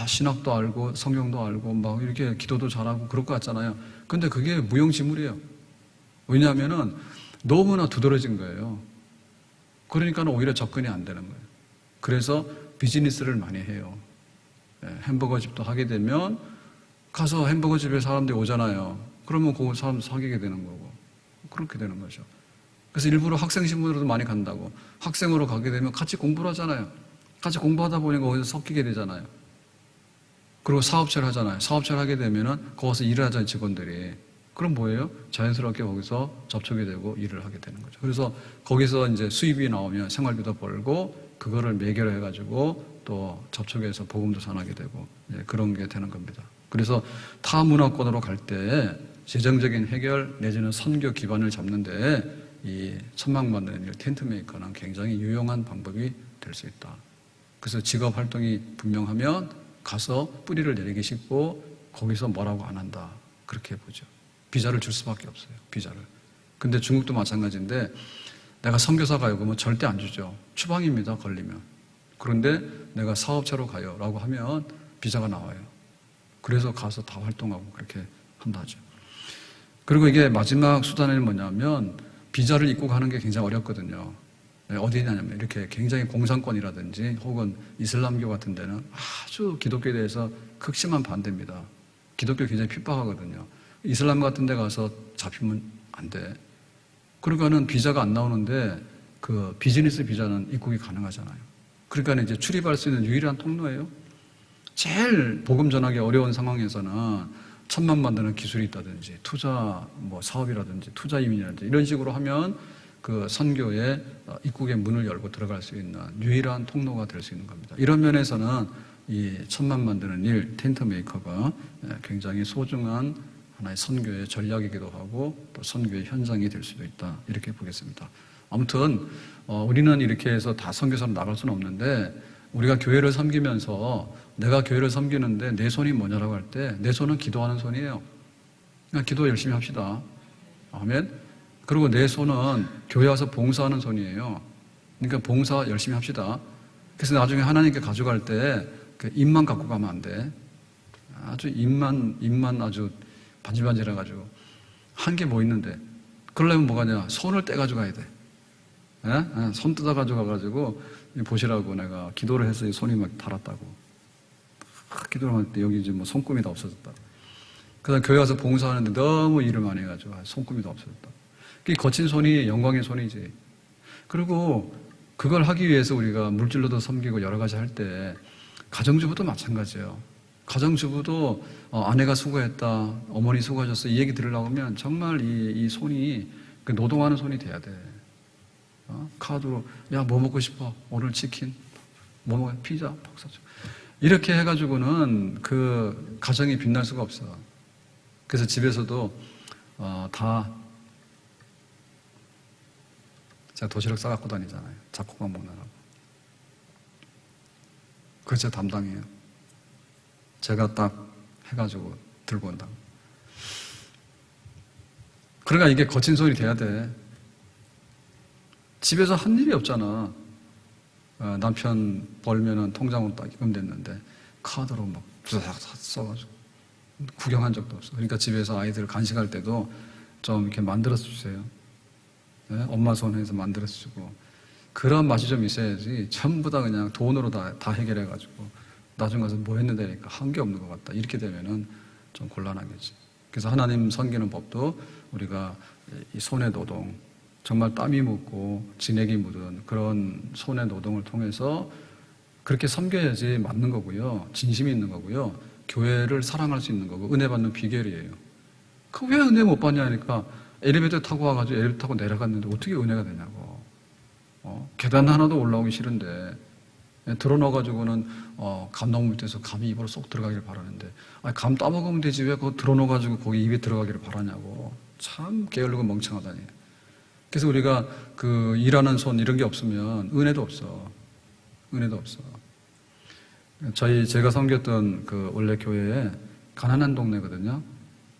신학도 알고 성경도 알고 막 이렇게 기도도 잘하고 그럴 것 같잖아요. 근데 그게 무용지물이에요. 왜냐하면은 너무나 두드러진 거예요. 그러니까는 오히려 접근이 안 되는 거예요. 그래서 비즈니스를 많이 해요. 햄버거 집도 하게 되면 가서 햄버거 집에 사람들이 오잖아요. 그러면 그 사람 사귀게 되는 거고 그렇게 되는 거죠. 그래서 일부러 학생 신분으로도 많이 간다고. 학생으로 가게 되면 같이 공부를 하잖아요. 같이 공부하다 보니까 거기서 섞이게 되잖아요. 그리고 사업체를 하잖아요. 사업체를 하게 되면은 거기서 일을 하잖아요, 직원들이. 그럼 뭐예요? 자연스럽게 거기서 접촉이 되고 일을 하게 되는 거죠. 그래서 거기서 이제 수입이 나오면 생활비도 벌고 그거를 매개로 해가지고 또 접촉해서 복음도 전하게 되고 그런 게 되는 겁니다. 그래서 타 문화권으로 갈 때 재정적인 해결 내지는 선교 기반을 잡는데 이 천막 만드는 일, 텐트 메이커는 굉장히 유용한 방법이 될 수 있다. 그래서 직업 활동이 분명하면 가서 뿌리를 내리기 쉽고 거기서 뭐라고 안 한다. 그렇게 보죠. 비자를 줄 수밖에 없어요. 비자를. 근데 중국도 마찬가지인데 내가 선교사 가요 그러면 절대 안 주죠. 추방입니다. 걸리면. 그런데 내가 사업체로 가요 라고 하면 비자가 나와요. 그래서 가서 다 활동하고 그렇게 한다죠. 그리고 이게 마지막 수단이 뭐냐면 비자를 입국하는 게 굉장히 어렵거든요. 어디냐면 이렇게 굉장히 공산권이라든지 혹은 이슬람교 같은 데는 아주 기독교에 대해서 극심한 반대입니다. 기독교 굉장히 핍박하거든요. 이슬람 같은 데 가서 잡히면 안 돼. 그러니까는 비자가 안 나오는데 그 비즈니스 비자는 입국이 가능하잖아요. 그러니까 이제 출입할 수 있는 유일한 통로예요. 제일 복음 전하기 어려운 상황에서는 천막 만드는 기술이 있다든지 투자 사업이라든지 투자 이민이라든지 이런 식으로 하면 그 선교의 입국의 문을 열고 들어갈 수 있는 유일한 통로가 될 수 있는 겁니다. 이런 면에서는 이 천막 만드는 일, 텐트 메이커가 굉장히 소중한 하나의 선교의 전략이기도 하고 또 선교의 현장이 될 수도 있다. 이렇게 보겠습니다. 아무튼 우리는 이렇게 해서 다 선교사로 나갈 수는 없는데 우리가 교회를 섬기면서 내가 교회를 섬기는데 내 손이 뭐냐라고 할 때 내 손은 기도하는 손이에요. 그러니까 기도 열심히 합시다. 아멘. 그리고 내 손은 교회 와서 봉사하는 손이에요. 그러니까 봉사 열심히 합시다. 그래서 나중에 하나님께 가져갈 때 그 입만 갖고 가면 안 돼. 아주 입만 아주 반질반질해가지고 한 게 뭐 있는데 그러려면 뭐가냐 손을 떼가지고 가야 돼. 손 뜯어가지고 가가지고 보시라고 내가 기도를 해서 손이 막 달았다고. 기도를 할 때 여기 이제 뭐 손금이 다 없어졌다. 그 다음 교회 와서 봉사하는데 너무 일을 많이 해가지고 손금이 다 없어졌다. 거친 손이 영광의 손이지. 그리고 그걸 하기 위해서 우리가 물질로도 섬기고 여러 가지 할 때 가정주부도 마찬가지예요. 가정주부도 아내가 수고했다, 어머니 수고하셨어 이 얘기 들으려고 하면 정말 이 손이 노동하는 손이 돼야 돼. 카드로 야 뭐 먹고 싶어? 오늘 치킨? 뭐 먹어? 피자? 팍 사줘. 이렇게 해가지고는 그 가정이 빛날 수가 없어. 그래서 집에서도 다 제가 도시락 싸갖고 다니잖아요. 잡곡밥 먹느라고. 그거 제 담당이에요. 제가 딱 해가지고 들고 온다고. 그러니까 이게 거친 손이 돼야 돼. 집에서 한 일이 없잖아. 남편 벌면은 통장으로 딱 입금됐는데 카드로 막 부사삭 써가지고 구경한 적도 없어. 그러니까 집에서 아이들 간식할 때도 좀 이렇게 만들어서 주세요. 네? 엄마 손에서 만들어서 주고 그런 맛이 좀 있어야지 전부 다 그냥 돈으로 다 해결해가지고 나중 가서 뭐 했는데니까 한 게 없는 것 같다. 이렇게 되면은 좀 곤란하겠지. 그래서 하나님 섬기는 법도 우리가 이 손의 노동, 정말 땀이 묻고 진액이 묻은 그런 손의 노동을 통해서 그렇게 섬겨야지 맞는 거고요. 진심이 있는 거고요. 교회를 사랑할 수 있는 거고 은혜 받는 비결이에요. 그 왜 은혜 못 받냐 하니까 엘리베이터 타고 와가지고 엘리베이터 타고 내려갔는데 어떻게 은혜가 되냐고. 계단 하나도 올라오기 싫은데 들어 넣어가지고는 감나무 밑에서 감이 입으로 쏙 들어가기를 바라는데 아니, 감 따먹으면 되지 왜 그거 들어 넣어가지고 거기 입에 들어가기를 바라냐고. 참 게으르고 멍청하다니. 그래서 우리가 그 일하는 손 이런 게 없으면 은혜도 없어. 은혜도 없어. 제가 섬겼던 그 원래 교회에 가난한 동네거든요.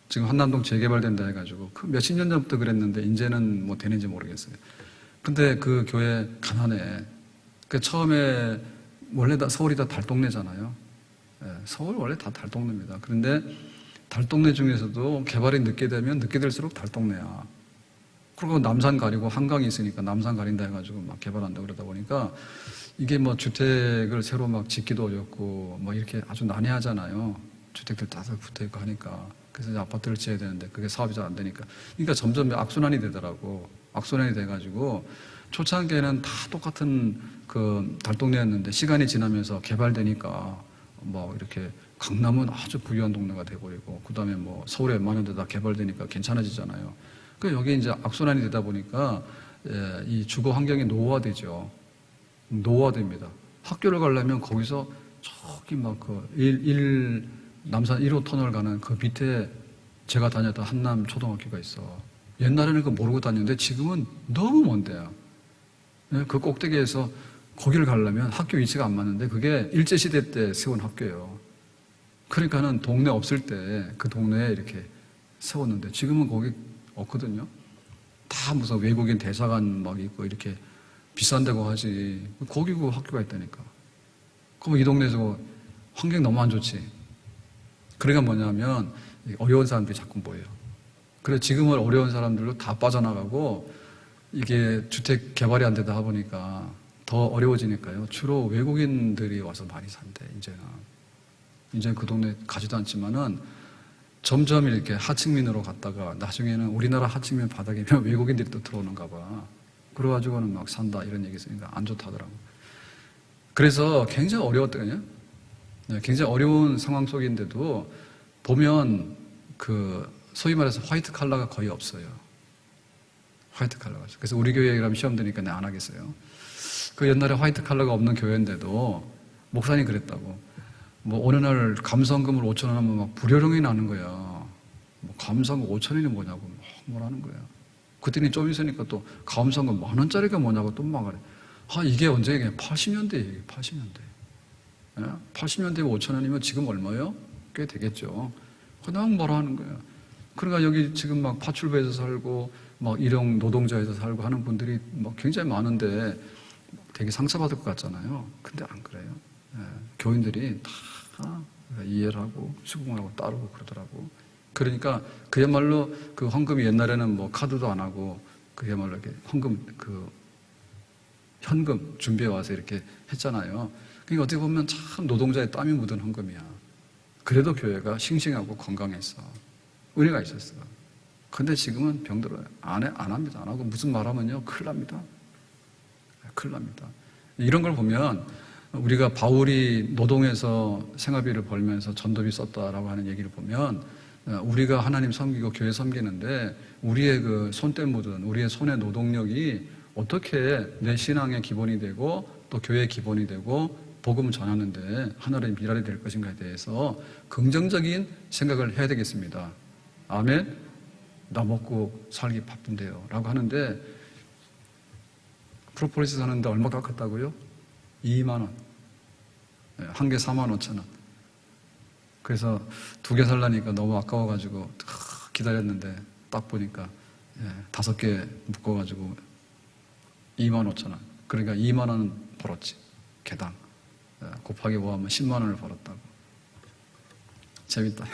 지금 한남동 재개발된다 해가지고 그 몇십 년 전부터 그랬는데 이제는 뭐 되는지 모르겠어요. 근데 그 교회 가난해. 그 처음에 원래 서울이 다 달동네잖아요. 서울 원래 다 달동네입니다. 그런데 달동네 중에서도 개발이 늦게 되면 늦게 될수록 달동네야. 그리고 남산 가리고 한강이 있으니까 남산 가린다 해가지고 막 개발한다 그러다 보니까 이게 뭐 주택을 새로 막 짓기도 어렵고 뭐 이렇게 아주 난해하잖아요. 주택들 다들 붙어 있고 하니까. 그래서 이제 아파트를 지어야 되는데 그게 사업이 잘 안 되니까. 그러니까 점점 악순환이 되더라고. 악순환이 돼가지고 초창기에는 다 똑같은 그 달동네였는데 시간이 지나면서 개발되니까 뭐 이렇게 강남은 아주 부유한 동네가 돼버리고 그 다음에 뭐 서울에 웬만한 데다 개발되니까 괜찮아지잖아요. 그 여기 이제 악순환이 되다 보니까 이 주거 환경이 노후화되죠. 노후화됩니다. 학교를 가려면 거기서 저기 막 남산 1호 터널 가는 그 밑에 제가 다녔던 한남 초등학교가 있어. 옛날에는 그거 모르고 다녔는데 지금은 너무 먼데요. 그 꼭대기에서 거기를 가려면 학교 위치가 안 맞는데 그게 일제시대 때 세운 학교예요. 그러니까는 동네 없을 때 그 동네에 이렇게 세웠는데 지금은 거기 없거든요. 다 무슨 외국인 대사관 막 있고 이렇게 비싼 데고 하지. 거기고 학교가 있다니까. 그럼 이 동네에서 환경 너무 안 좋지. 그러니까 뭐냐면 어려운 사람들이 자꾸 모여요. 그래서 지금은 어려운 사람들로 다 빠져나가고 이게 주택 개발이 안 되다 보니까 더 어려워지니까요. 주로 외국인들이 와서 많이 산대, 이제는. 이제는 그 동네 가지도 않지만은 점점 이렇게 하층민으로 갔다가 나중에는 우리나라 하층민 바닥이면 외국인들이 또 들어오는가 봐. 그래가지고는 막 산다 이런 얘기 있으니까 안 좋다더라고. 그래서 굉장히 어려웠거든요. 네, 굉장히 어려운 상황 속인데도 보면 그 소위 말해서 화이트 칼라가 거의 없어요. 화이트 칼라가 없어요. 그래서 우리 교회에 그럼 시험 드니까 내가 안 하겠어요. 그 옛날에 화이트 칼라가 없는 교회인데도 목사님 그랬다고. 뭐 어느 날 감성금을 5,000원 하면 막 불효령이 나는 거야. 뭐 감성금 5,000원이 뭐냐고 막 뭐라는 거야. 그랬더니 좀 있으니까 또 감성금 10,000원짜리가 뭐냐고 또 막 그래. 이게 언제 80년대예요. 80년대. 80년대에 5,000원이면 지금 얼마예요? 꽤 되겠죠. 그냥 뭐라 하는 거야. 그러니까 여기 지금 막 파출부에서 살고 막 일용 노동자에서 살고 하는 분들이 막 굉장히 많은데 되게 상처받을 것 같잖아요. 근데 안 그래요. 교인들이 다 이해를 하고 수긍을 하고 따르고 그러더라고. 그러니까 그야말로 그 헌금이 옛날에는 뭐 카드도 안 하고 그야말로 이렇게 헌금 현금 준비해 와서 이렇게 했잖아요. 그러니까 어떻게 보면 참 노동자의 땀이 묻은 헌금이야. 그래도 교회가 싱싱하고 건강했어. 은혜가 있었어. 근데 지금은 병들어요. 안 합니다. 안 하고 무슨 말 하면요. 큰일 납니다. 큰일 납니다. 이런 걸 보면 우리가 바울이 노동해서 생활비를 벌면서 전도비 썼다라고 하는 얘기를 보면 우리가 하나님 섬기고 교회 섬기는데 우리의 그 손때 묻은 우리의 손의 노동력이 어떻게 내 신앙의 기본이 되고 또 교회의 기본이 되고 복음을 전하는데 하나님의 미랄이 될 것인가에 대해서 긍정적인 생각을 해야 되겠습니다. 아멘. 나 먹고 살기 바쁜데요. 라고 하는데 프로폴리스 사는데 얼마 깎았다고요? 2만 원. 한 개 45,000원. 그래서 2개 살라니까 너무 아까워가지고 기다렸는데 딱 보니까 5개 묶어가지고 25,000원. 그러니까 2만 원 벌었지. 개당. 곱하기 5 하면 10만 원을 벌었다고. 재밌다.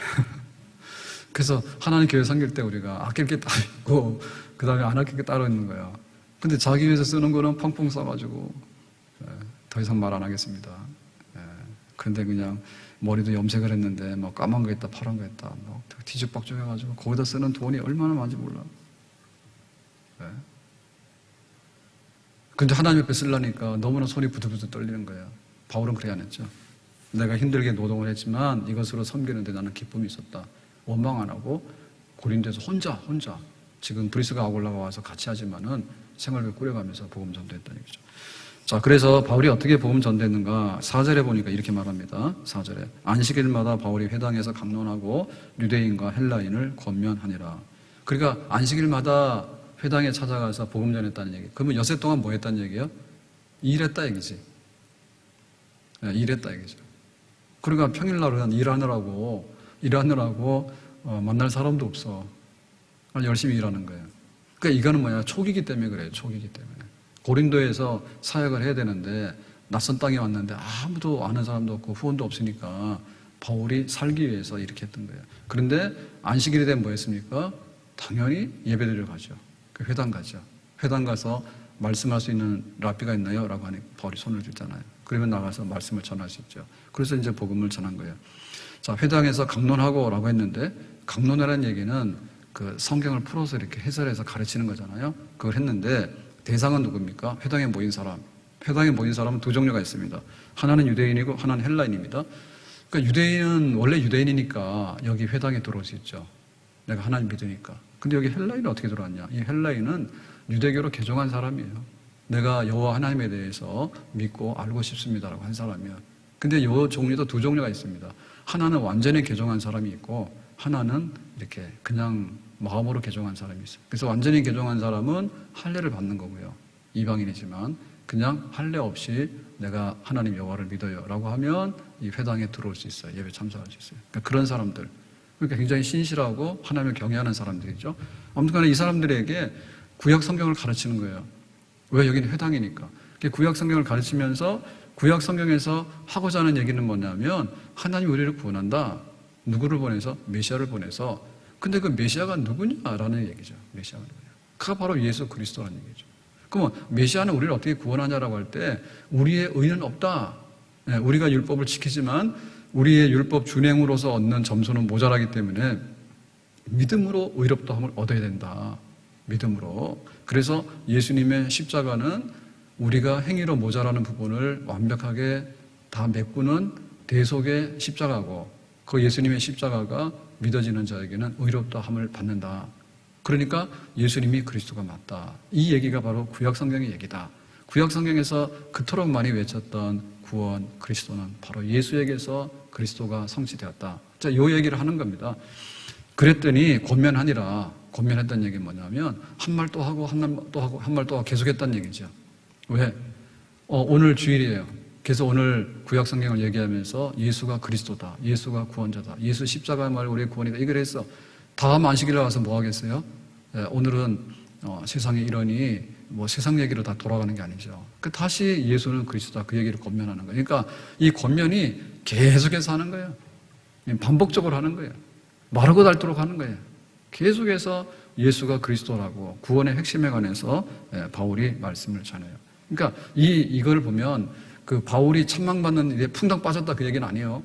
그래서 하나님 교회 섬길 때 우리가 아낄 게 따로 있고 그 다음에 안 아낄 게 따로 있는 거야. 근데 자기 위해서 쓰는 거는 펑펑 써가지고 더 이상 말 안 하겠습니다. 그런데 그냥 머리도 염색을 했는데 뭐 까만 거 있다 파란 거 있다 뭐 뒤죽박죽 해가지고 거기다 쓰는 돈이 얼마나 많은지 몰라. 근데 하나님 옆에 쓰려니까 너무나 손이 부들부들 떨리는 거야. 바울은 그래 안 했죠. 내가 힘들게 노동을 했지만 이것으로 섬기는데 나는 기쁨이 있었다. 원망 안 하고 고린도에서 혼자 지금 브리스가 아굴라가 와서 같이 하지만은 생활을 꾸려가면서 복음 전도했다는 얘기죠. 자, 그래서 바울이 어떻게 복음 전도했는가? 4절에 보니까 이렇게 말합니다. 4절에 안식일마다 바울이 회당에서 강론하고 유대인과 헬라인을 권면하니라. 그러니까 안식일마다 회당에 찾아가서 복음 전했다는 얘기. 그러면 여세 동안 뭐 했다는 얘기예요? 일했다 얘기지. 일했다 얘기죠. 그러니까 평일날은 일하느라고 만날 사람도 없어. 열심히 일하는 거예요. 그러니까 이거는 뭐냐? 촉이기 때문에 그래요. 촉이기 때문에. 고린도에서 사역을 해야 되는데 낯선 땅에 왔는데 아무도 아는 사람도 없고 후원도 없으니까 바울이 살기 위해서 이렇게 했던 거예요. 그런데 안식일이 되면 뭐 했습니까? 당연히 예배드리러 가죠. 그 회당 가죠. 회당 가서 말씀할 수 있는 랍비가 있나요? 라고 하니 바울이 손을 들잖아요. 그러면 나가서 말씀을 전할 수 있죠. 그래서 이제 복음을 전한 거예요. 자, 회당에서 강론하고 라고 했는데 강론이라는 얘기는 그 성경을 풀어서 이렇게 해설해서 가르치는 거잖아요. 그걸 했는데 대상은 누굽니까? 회당에 모인 사람. 회당에 모인 사람은 두 종류가 있습니다. 하나는 유대인이고 하나는 헬라인입니다. 그러니까 유대인은 원래 유대인이니까 여기 회당에 들어올 수 있죠. 내가 하나님 믿으니까. 근데 여기 헬라인은 어떻게 들어왔냐? 이 헬라인은 유대교로 개종한 사람이에요. 내가 여호와 하나님에 대해서 믿고 알고 싶습니다라고 한 사람이야. 근데 이 종류도 두 종류가 있습니다. 하나는 완전히 개종한 사람이 있고 하나는 이렇게 그냥 마음으로 개종한 사람이 있어요. 그래서 완전히 개종한 사람은 할례를 받는 거고요. 이방인이지만 그냥 할례 없이 내가 하나님 여호와를 믿어요 라고 하면 이 회당에 들어올 수 있어요. 예배 참석할 수 있어요. 그러니까 그런 사람들, 그러니까 굉장히 신실하고 하나님을 경외하는 사람들이죠. 아무튼 간에 이 사람들에게 구약 성경을 가르치는 거예요. 왜? 여기는 회당이니까. 구약 성경을 가르치면서 구약 성경에서 하고자 하는 얘기는 뭐냐면 하나님 우리를 구원한다. 누구를 보내서? 메시아를 보내서. 근데 그 메시아가 누구냐라는 얘기죠. 메시아가 누구냐. 그가 바로 예수 그리스도라는 얘기죠. 그러면 메시아는 우리를 어떻게 구원하냐라고 할 때 우리의 의는 없다. 우리가 율법을 지키지만 우리의 율법 준행으로서 얻는 점수는 모자라기 때문에 믿음으로 의롭다함을 얻어야 된다. 믿음으로. 그래서 예수님의 십자가는 우리가 행위로 모자라는 부분을 완벽하게 다 메꾸는 대속의 십자가고 그 예수님의 십자가가 믿어지는 자에게는 의롭다함을 받는다. 그러니까 예수님이 그리스도가 맞다. 이 얘기가 바로 구약 성경의 얘기다. 구약 성경에서 그토록 많이 외쳤던 구원 그리스도는 바로 예수에게서 그리스도가 성취되었다. 자, 이 얘기를 하는 겁니다. 그랬더니 권면하니라. 권면했다는 얘기는 뭐냐면 한 말 또 하고 한 말 또 하고 한 말 또 하고 계속했다는 얘기죠. 왜? 오늘 주일이에요. 그래서 오늘 구약 성경을 얘기하면서 예수가 그리스도다. 예수가 구원자다. 예수 십자가 말고 우리의 구원이다. 이걸 했어. 다음 안식일에 와서 뭐 하겠어요? 오늘은 세상에 이러니 뭐 세상 얘기로 다 돌아가는 게 아니죠. 다시 예수는 그리스도다. 그 얘기를 권면하는 거예요. 그러니까 이 권면이 계속해서 하는 거예요. 반복적으로 하는 거예요. 마르고 닳도록 하는 거예요. 계속해서 예수가 그리스도라고 구원의 핵심에 관해서 바울이 말씀을 전해요. 그러니까 이걸 보면 그 바울이 찬망받는 일에 풍덩 빠졌다 그 얘기는 아니에요.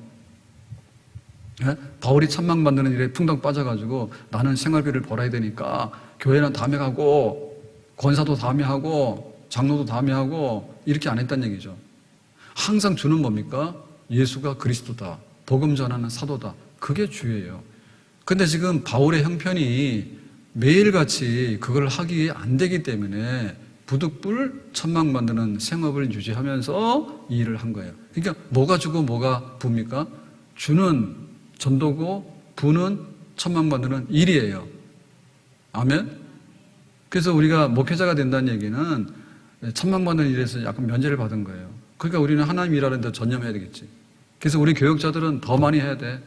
바울이 찬망받는 일에 풍덩 빠져가지고 나는 생활비를 벌어야 되니까 교회는 다음에 가고 권사도 다음에 하고 장로도 다음에 하고 이렇게 안 했다는 얘기죠. 항상 주는 뭡니까? 예수가 그리스도다. 복음 전하는 사도다. 그게 주예요. 근데 지금 바울의 형편이 매일같이 그걸 하기 안 되기 때문에 부득불 천막 만드는 생업을 유지하면서 이 일을 한 거예요. 그러니까 뭐가 주고 뭐가 부입니까? 주는 전도고 부는 천막 만드는 일이에요. 아멘? 그래서 우리가 목회자가 된다는 얘기는 천막 만드는 일에서 약간 면제를 받은 거예요. 그러니까 우리는 하나님 일하는 데 전념해야 되겠지. 그래서 우리 교역자들은 더 많이 해야 돼.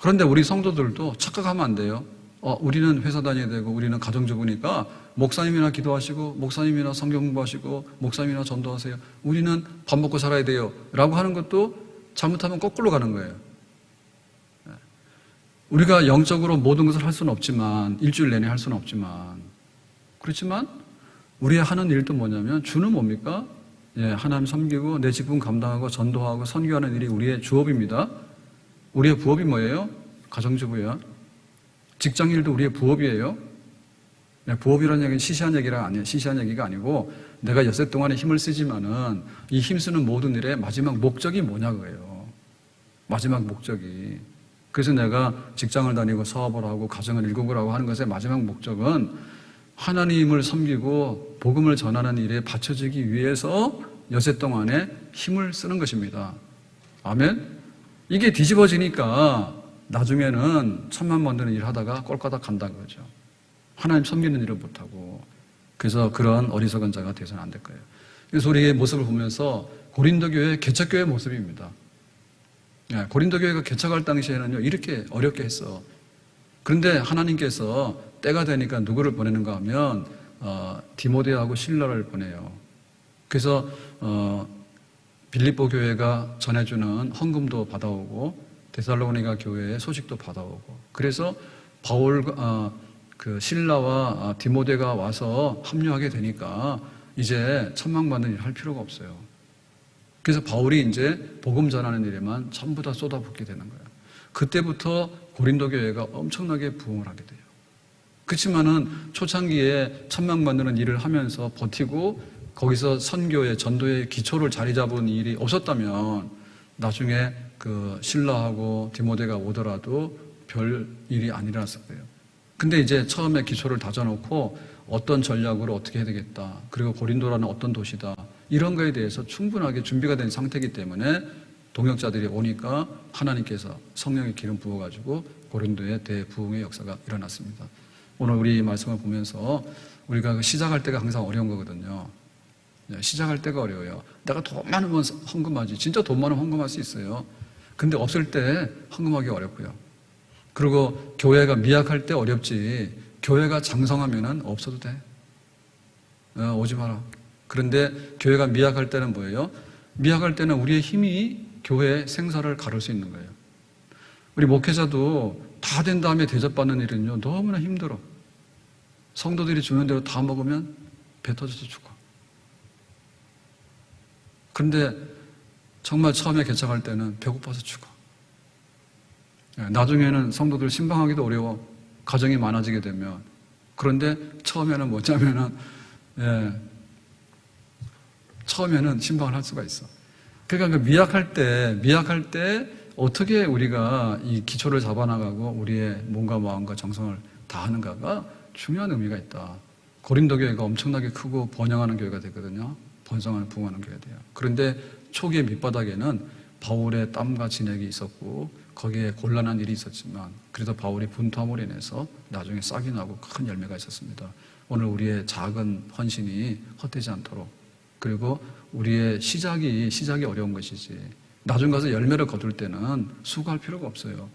그런데 우리 성도들도 착각하면 안 돼요. 우리는 회사 다녀야 되고 우리는 가정주부니까 목사님이나 기도하시고 목사님이나 성경 공부하시고 목사님이나 전도하세요. 우리는 밥 먹고 살아야 돼요. 라고 하는 것도 잘못하면 거꾸로 가는 거예요. 우리가 영적으로 모든 것을 할 수는 없지만, 일주일 내내 할 수는 없지만, 그렇지만 우리의 하는 일도 뭐냐면 주는 뭡니까? 하나님 섬기고 내 직분 감당하고 전도하고 선교하는 일이 우리의 주업입니다. 우리의 부업이 뭐예요? 가정주부예요. 직장일도 우리의 부업이에요. 부업이라는 얘기는 시시한 얘기가 아니에요. 시시한 얘기가 아니고 내가 엿새 동안에 힘을 쓰지만은 이 힘쓰는 모든 일의 마지막 목적이 뭐냐 그거예요. 마지막 목적이. 그래서 내가 직장을 다니고 사업을 하고 가정을 일구고 하고 하는 것의 마지막 목적은 하나님을 섬기고 복음을 전하는 일에 바쳐지기 위해서 엿새 동안에 힘을 쓰는 것입니다. 아멘? 이게 뒤집어지니까 나중에는 천만 만드는 일 하다가 꼴까닥 간다는 거죠. 하나님 섬기는 일을 못하고. 그래서 그런 어리석은 자가 되어서는 안 될 거예요. 그래서 우리의 모습을 보면서 고린도 교회 개척교회의 모습입니다. 고린도 교회가 개척할 당시에는요, 이렇게 어렵게 했어. 그런데 하나님께서 때가 되니까 누구를 보내는가 하면 디모데하고 실라를 보내요. 그래서 빌립보 교회가 전해주는 헌금도 받아오고 데살로니가 교회의 소식도 받아오고, 그래서 실라와 디모데가 와서 합류하게 되니까 이제 천망받는 일 할 필요가 없어요. 그래서 바울이 이제 복음 전하는 일에만 전부 다 쏟아붓게 되는 거예요. 그때부터 고린도 교회가 엄청나게 부흥을 하게 돼요. 그렇지만은 초창기에 천망 만드는 일을 하면서 버티고 거기서 선교의 전도의 기초를 자리 잡은 일이 없었다면 나중에 그 신라하고 디모데가 오더라도 별 일이 안 일어났을 거예요. 근데 이제 처음에 기초를 다져놓고 어떤 전략으로 어떻게 해야 되겠다. 그리고 고린도라는 어떤 도시다. 이런 거에 대해서 충분하게 준비가 된 상태이기 때문에 동역자들이 오니까 하나님께서 성령의 기름 부어가지고 고린도의 대부흥의 역사가 일어났습니다. 오늘 우리 말씀을 보면서 우리가 시작할 때가 항상 어려운 거거든요. 시작할 때가 어려워요. 내가 돈 많으면 헌금하지. 진짜 돈 많으면 헌금할 수 있어요. 근데 없을 때 헌금하기 어렵고요. 그리고 교회가 미약할 때 어렵지, 교회가 장성하면 없어도 돼. 오지 마라. 그런데 교회가 미약할 때는 뭐예요? 미약할 때는 우리의 힘이 교회의 생사를 가를 수 있는 거예요. 우리 목회자도 다 된 다음에 대접받는 일은요, 너무나 힘들어. 성도들이 주는 대로 다 먹으면 배 터져서 죽어. 그런데 정말 처음에 개척할 때는 배고파서 죽어. 나중에는 성도들 신방하기도 어려워. 가정이 많아지게 되면. 그런데 처음에는 뭐냐면은, 처음에는 신방을 할 수가 있어. 그러니까 미약할 때 어떻게 우리가 이 기초를 잡아나가고 우리의 몸과 마음과 정성을 다하는가가 중요한 의미가 있다. 고린도 교회가 엄청나게 크고 번영하는 교회가 되거든요. 번성하는, 부흥하는 교회가 돼요. 그런데 초기의 밑바닥에는 바울의 땀과 진액이 있었고 거기에 곤란한 일이 있었지만 그래도 바울이 분투함으로 인해서 나중에 싹이 나고 큰 열매가 있었습니다. 오늘 우리의 작은 헌신이 헛되지 않도록, 그리고 우리의 시작이 어려운 것이지 나중 가서 열매를 거둘 때는 수고할 필요가 없어요.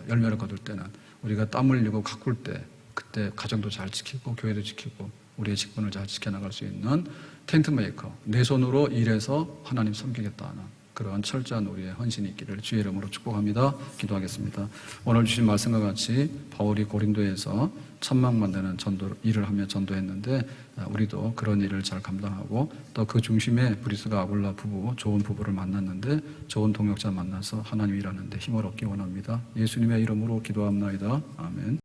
열매를 거둘 때는 우리가 땀 흘리고 가꿀 때 그때 가정도 잘 지키고 교회도 지키고 우리의 직분을 잘 지켜나갈 수 있는 텐트 메이커, 내 손으로 일해서 하나님 섬기겠다 하는 그런 철저한 우리의 헌신이 있기를 주의 이름으로 축복합니다. 기도하겠습니다. 오늘 주신 말씀과 같이 바울이 고린도에서 천막 만드는 일을 하며 전도했는데 우리도 그런 일을 잘 감당하고 또 그 중심에 브리스가 아굴라 부부, 좋은 부부를 만났는데 좋은 동역자 만나서 하나님 일하는데 힘을 얻기 원합니다. 예수님의 이름으로 기도합나이다. 아멘.